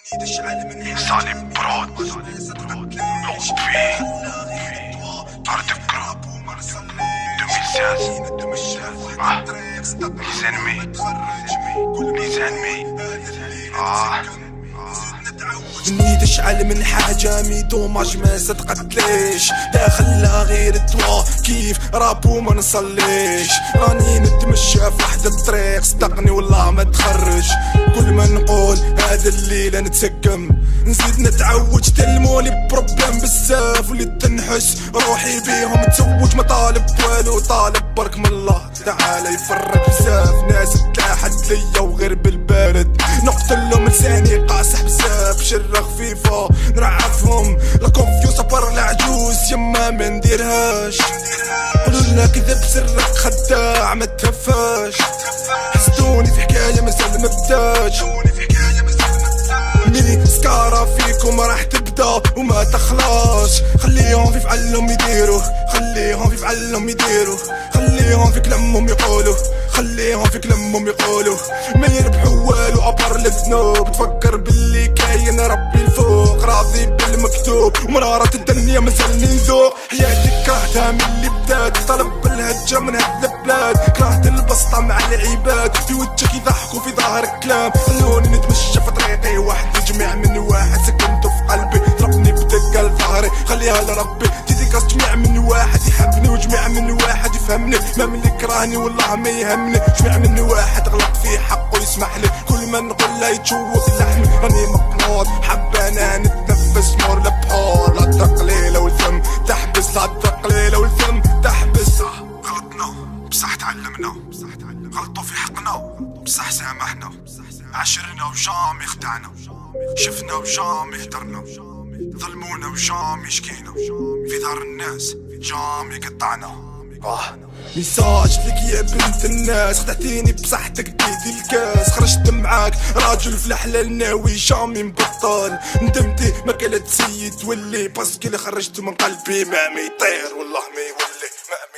صليب برود لقطبي أرض كروب 2016 ليز انمي بنيت اشعل من حاجة دوماج ما صدقتليش داخلها غير الدوا كيف راب وما نصليش راني نتمشى في واحد الطريق صدقني والله ما تخرج كل ما نقول هذا الليلة نتسقم نزيد نتعوج تلموني بروبلم بزاف وليت نحس روحي بيهم تزوج ما طالب والو طالب برك من الله تعالى يفرق بزاف ناس تلاحت ليا وغير بالبارد نقتلهم لساني قاصح بزاف شرة خفيفة نرعفهم لا كونفيوس بر العجوز يما ما نديرهاش قولولنا كذب سرك خداع ما تهفاش حسدوني في حكاية مازال مبداش ميني سكارة فيكم راح تبدا وما تخلاص خليهم في فعلهم يديروا خليهم في فعلهم يديروا خليهم في كلامهم يقولوا خليهم في كلامهم يقولوا ما يربحوا والو ابر الذنوب تفكر باللي كاين ربي الفوق راضي بالمكتوب ومرارة الدنيا مازالني نذوق حياتي كرهتها من اللي بدات طلب الهجة من هاد البلاد كرهت البسطة مع العباد في وجهك يضحكوا في ظهرك كلام خلوني نتمشى في طريقي وحدي جميع من واحد سكنته في قلبي ضربني بدقة لظهري خليها لربي تيديكاس جميع من واحد يحبني وجميع من واحد يفهمني ما من اللي كرهني والله ما يهمني جميع من واحد غلط في حقه يسمح لي كل ما نقول له يتشوق لحمي راني مقنوط حب انا نتنفس مور البحور لا التقليله والفم تحبس لا التقليله والفم تحبس غلطنا بصح تعلمنا غلطوا في حقنا بصح سامحنا عشرنا وجامي خدعنا شفنا وجامي هدرنا ظلمونا وجامي شكينا في دار الناس جامي قطعنا ميساج لك يا بنت الناس خدعتيني بصحتك ديتي الكاس خرجت معاك راجل في الحلال ناوي جامي مبطل ندمتي ما كانت سيد تولي باسكي اللي خرجت من قلبي ما يطير والله ما يولي ما